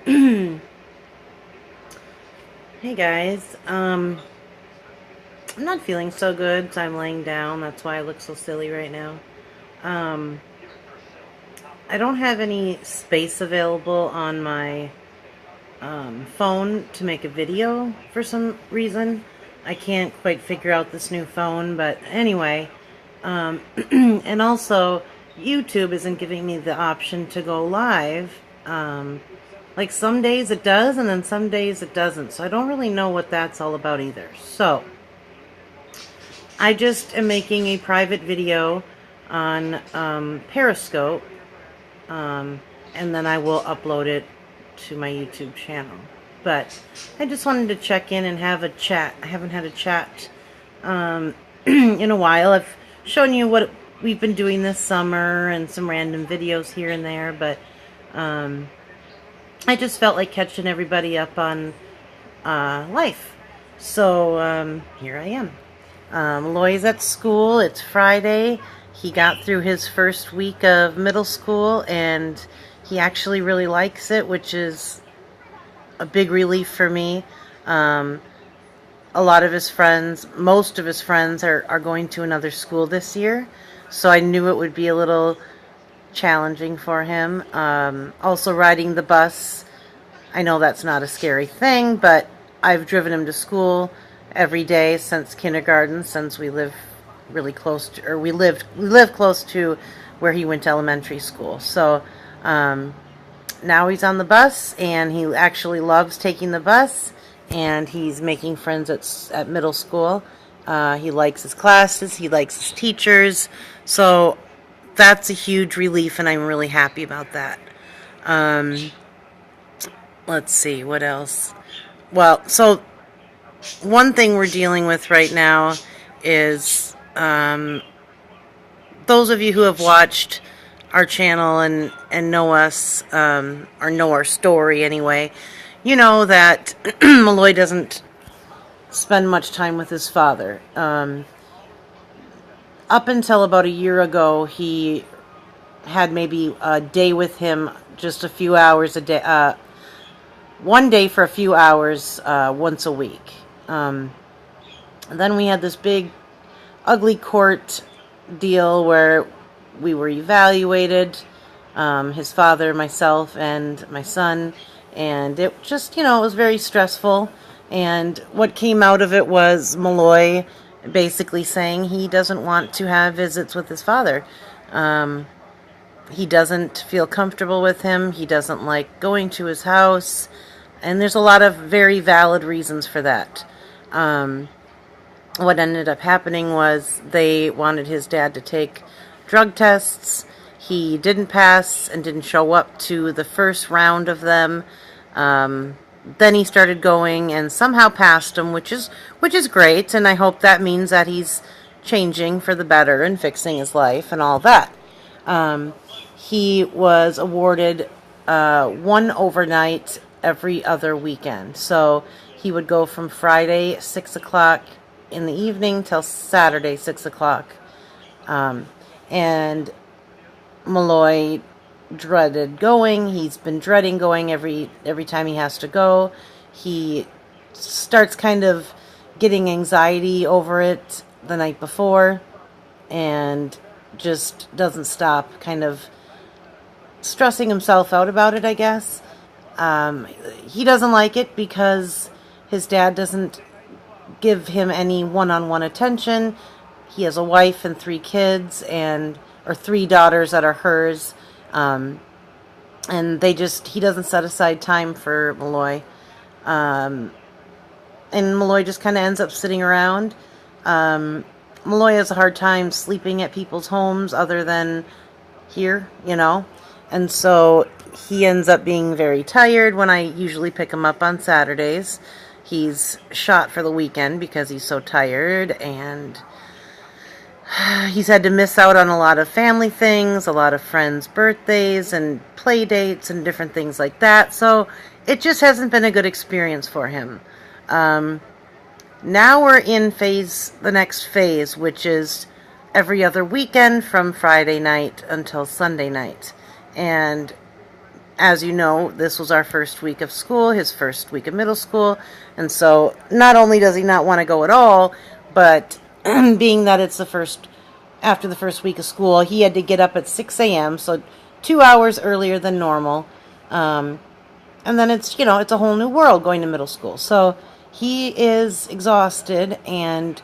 Hey guys, I'm not feeling so good, so I'm laying down. That's why I look so silly right now. Um, I don't have any space available on my phone to make a video for some reason. I can't quite figure out this new phone, but anyway, and also YouTube isn't giving me the option to go live. Like some days it does, and then some days it doesn't. So I don't really know what that's all about either. So I just am making a private video on Periscope, um, and then I will upload it to my YouTube channel. But I just wanted to check in and have a chat. I haven't had a chat in a while. I've shown you what we've been doing this summer and some random videos here and there, but I just felt like catching everybody up on life. So here I am. Loy's at school. It's Friday. He got through his first week of middle school, and he actually really likes it, which is a big relief for me. A lot of his friends, most of his friends, are going to another school this year, so I knew it would be a little challenging for him. Also, riding the bus. I know that's not a scary thing, but I've driven him to school every day since kindergarten, since we live really close to, or we live close to where he went to elementary school. So now he's on the bus, and he actually loves taking the bus, and he's making friends at middle school. He likes his classes, he likes his teachers, so that's a huge relief, and I'm really happy about that. Let's see, what else? Well, so one thing we're dealing with right now is those of you who have watched our channel and know us, or know our story anyway, you know that Malloy doesn't spend much time with his father. Up until about a year ago, he had maybe a day with him, just a few hours a day, one day for a few hours once a week. And then we had this big, ugly court deal where we were evaluated, his father, myself, and my son, and it just, it was very stressful. And what came out of it was Malloy basically saying he doesn't want to have visits with his father. He doesn't feel comfortable with him. He doesn't like going to his house. And there's a lot of very valid reasons for that. What ended up happening was they wanted his dad to take drug tests. He didn't pass and didn't show up to the first round of them. Then he started going and somehow passed them, which is great, and I hope that means that he's changing for the better and fixing his life and all that. He was awarded one overnight every other weekend. So he would go from Friday 6 o'clock in the evening till Saturday 6 o'clock. And Malloy dreaded going. He's been dreading going every time he has to go. He starts kind of getting anxiety over it the night before, and just doesn't stop kind of stressing himself out about it, I guess. He doesn't like it because his dad doesn't give him any one-on-one attention. He has a wife and 3 kids, or 3 daughters that are hers. And he doesn't set aside time for Malloy. And Malloy just kind of ends up sitting around. Malloy has a hard time sleeping at people's homes other than here, And so he ends up being very tired when I usually pick him up on Saturdays. He's shot for the weekend because he's so tired, and he's had to miss out on a lot of family things, a lot of friends' birthdays and play dates and different things like that. So it just hasn't been a good experience for him. Now we're in the next phase, which is every other weekend from Friday night until Sunday night. And as you know, this was our first week of school, his first week of middle school, and so not only does he not want to go at all, but being that it's after the first week of school, he had to get up at 6 a.m., so 2 hours earlier than normal. And then it's a whole new world going to middle school. So he is exhausted, and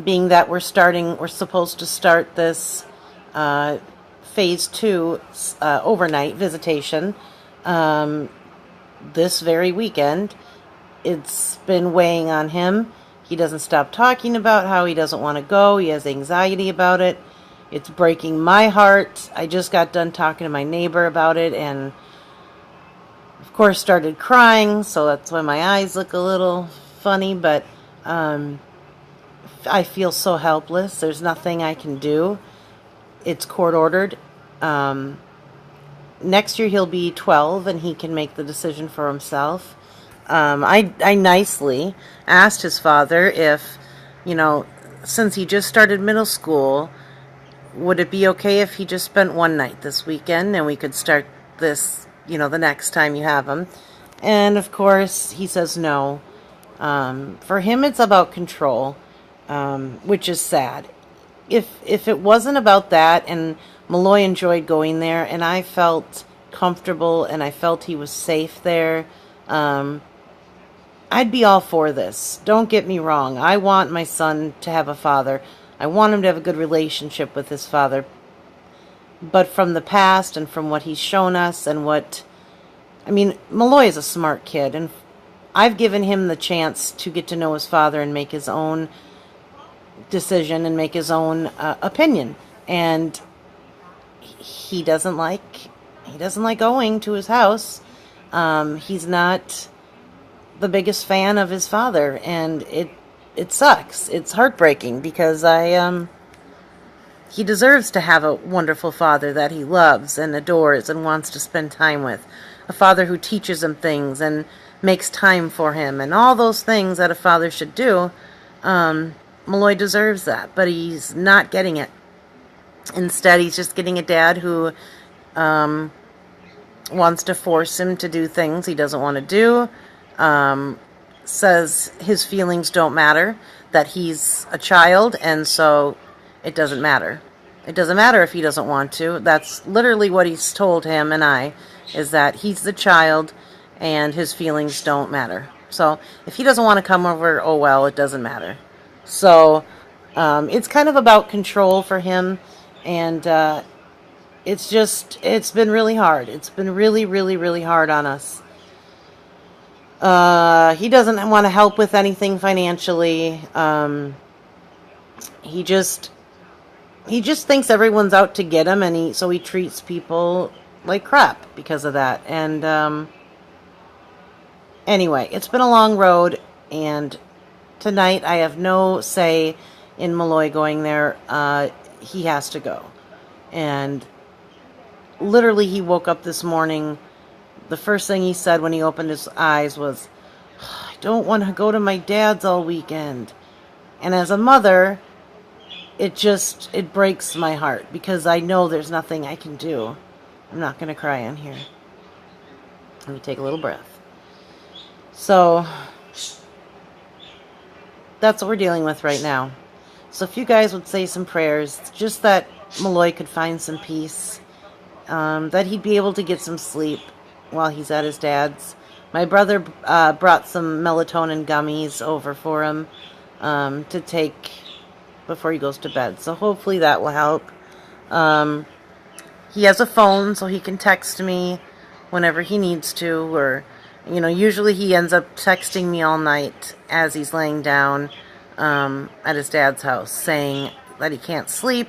being that we're supposed to start this phase 2 overnight visitation this very weekend. It's been weighing on him. He doesn't stop talking about how he doesn't want to go. He has anxiety about it. It's breaking my heart. I just got done talking to my neighbor about it, and of course started crying, so that's why my eyes look a little funny, but I feel so helpless. There's nothing I can do. It's court ordered. Next year he'll be 12 and he can make the decision for himself. I nicely asked his father if, since he just started middle school, would it be okay if he just spent one night this weekend and we could start this, the next time you have him? And of course he says no. For him it's about control, which is sad. If it wasn't about that, and Malloy enjoyed going there, and I felt comfortable and I felt he was safe there, I'd be all for this. Don't get me wrong. I want my son to have a father. I want him to have a good relationship with his father. But from the past and from what he's shown us and Malloy is a smart kid, and I've given him the chance to get to know his father and make his own decision and make his own opinion. And he doesn't like going to his house. He's not the biggest fan of his father, and it sucks. It's heartbreaking because he deserves to have a wonderful father that he loves and adores and wants to spend time with. A father who teaches him things and makes time for him and all those things that a father should do. Malloy deserves that, but he's not getting it. Instead, he's just getting a dad who wants to force him to do things he doesn't want to do. Says his feelings don't matter, that he's a child, and so it doesn't matter. It doesn't matter if he doesn't want to. That's literally what he's told him and I, is that he's the child and his feelings don't matter. So if he doesn't want to come over, oh well, it doesn't matter. So it's kind of about control for him, and it's been really hard. It's been really, really, really hard on us. He doesn't want to help with anything financially. He just thinks everyone's out to get him, and so he treats people like crap because of that. And anyway, it's been a long road, and tonight I have no say in Malloy going there. He has to go. And literally he woke up this morning, the first thing he said when he opened his eyes was, I don't want to go to my dad's all weekend. And as a mother, it breaks my heart because I know there's nothing I can do. I'm not going to cry on here. Let me take a little breath. So that's what we're dealing with right now. So if you guys would say some prayers, just that Malloy could find some peace, that he'd be able to get some sleep while he's at his dad's. My brother brought some melatonin gummies over for him to take before he goes to bed. So hopefully that will help. He has a phone, so he can text me whenever he needs to, or usually he ends up texting me all night as he's laying down at his dad's house, saying that he can't sleep.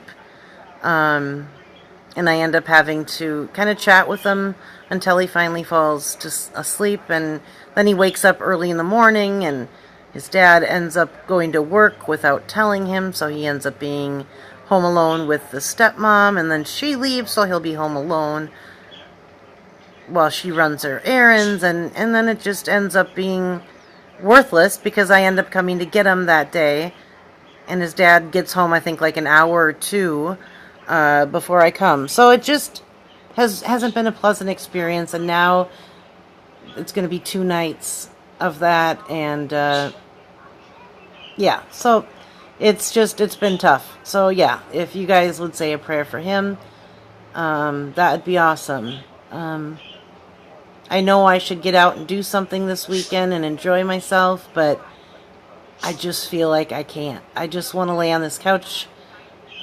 And I end up having to kind of chat with him until he finally falls asleep, and then he wakes up early in the morning, and his dad ends up going to work without telling him, so he ends up being home alone with the stepmom, and then she leaves, so he'll be home alone while she runs her errands, and then it just ends up being worthless because I end up coming to get him that day, and his dad gets home, I think, like an hour or two before I come. So hasn't been a pleasant experience, and now it's going to be 2 nights of that, and yeah, so it's been tough. So yeah, if you guys would say a prayer for him, that would be awesome. I know I should get out and do something this weekend and enjoy myself, but I just feel like I can't. I just want to lay on this couch.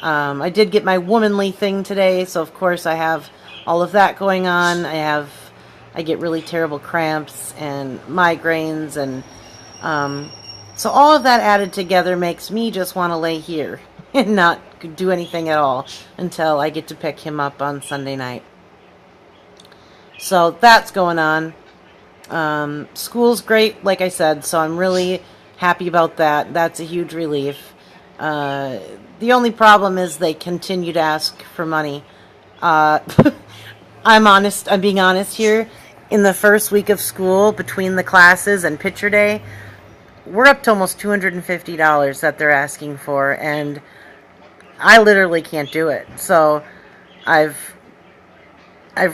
I did get my womanly thing today, so of course I have all of that going on. I get really terrible cramps and migraines, and so all of that added together makes me just want to lay here and not do anything at all until I get to pick him up on Sunday night. So that's going on. School's great, like I said, so I'm really happy about that. That's a huge relief. The only problem is they continue to ask for money. I'm being honest here. In the first week of school, between the classes and picture day, we're up to almost $250 that they're asking for, and I literally can't do it. So I've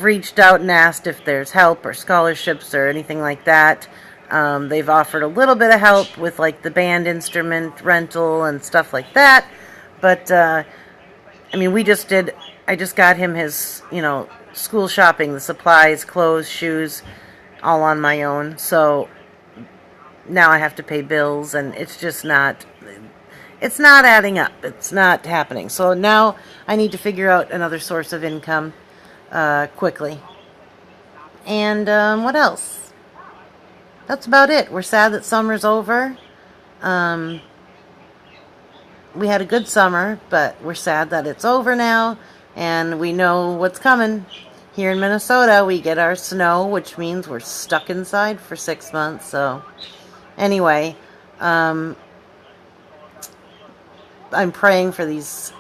reached out and asked if there's help or scholarships or anything like that. They've offered a little bit of help with like the band instrument rental and stuff like that. But, I mean, I just got him his, school shopping, the supplies, clothes, shoes, all on my own. So now I have to pay bills, and it's not adding up. It's not happening. So now I need to figure out another source of income quickly. And what else? That's about it. We're sad that summer's over. We had a good summer, but we're sad that it's over now, and we know what's coming. Here in Minnesota, we get our snow, which means we're stuck inside for 6 months. So anyway, I'm praying for these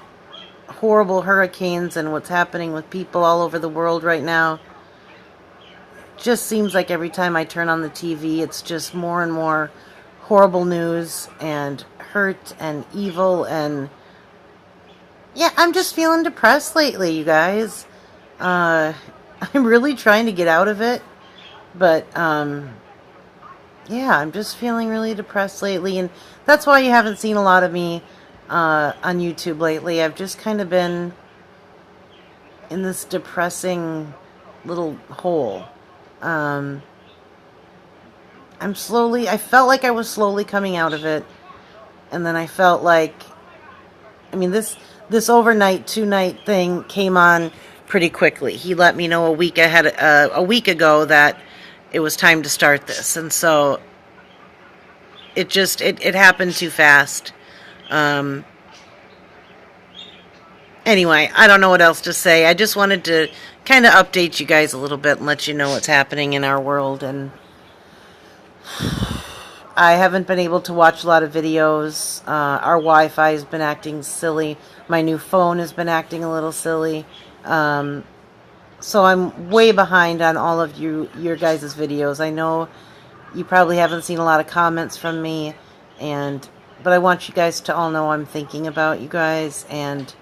horrible hurricanes and what's happening with people all over the world right now. Just seems like every time I turn on the TV, it's just more and more horrible news and hurt and evil, and yeah, I'm just feeling depressed lately, you guys. I'm really trying to get out of it, but yeah, I'm just feeling really depressed lately, and that's why you haven't seen a lot of me on YouTube lately. I've just kind of been in this depressing little hole. I felt like I was slowly coming out of it, and then I felt like, this overnight 2-night thing came on pretty quickly. He let me know a week ago that it was time to start this, and so it happened too fast. Anyway, I don't know what else to say. I just wanted to kind of update you guys a little bit and let you know what's happening in our world. And I haven't been able to watch a lot of videos. Our Wi-Fi has been acting silly. My new phone has been acting a little silly. So I'm way behind on all of your guys' videos. I know you probably haven't seen a lot of comments from me, but I want you guys to all know I'm thinking about you guys, and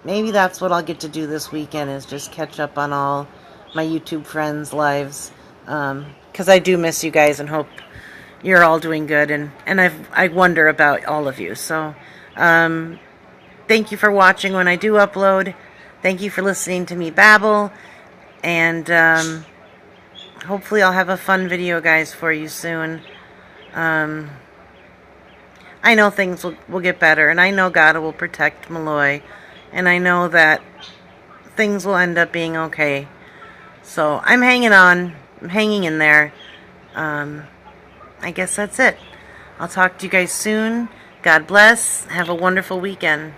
maybe that's what I'll get to do this weekend, is just catch up on all my YouTube friends' lives, because I do miss you guys and hope you're all doing good, and I wonder about all of you. So thank you for watching when I do upload. Thank you for listening to me babble, and hopefully I'll have a fun video, guys, for you soon. I know things will get better, and I know God will protect Malloy, and I know that things will end up being okay. So I'm hanging on. I'm hanging in there. I guess that's it. I'll talk to you guys soon. God bless. Have a wonderful weekend.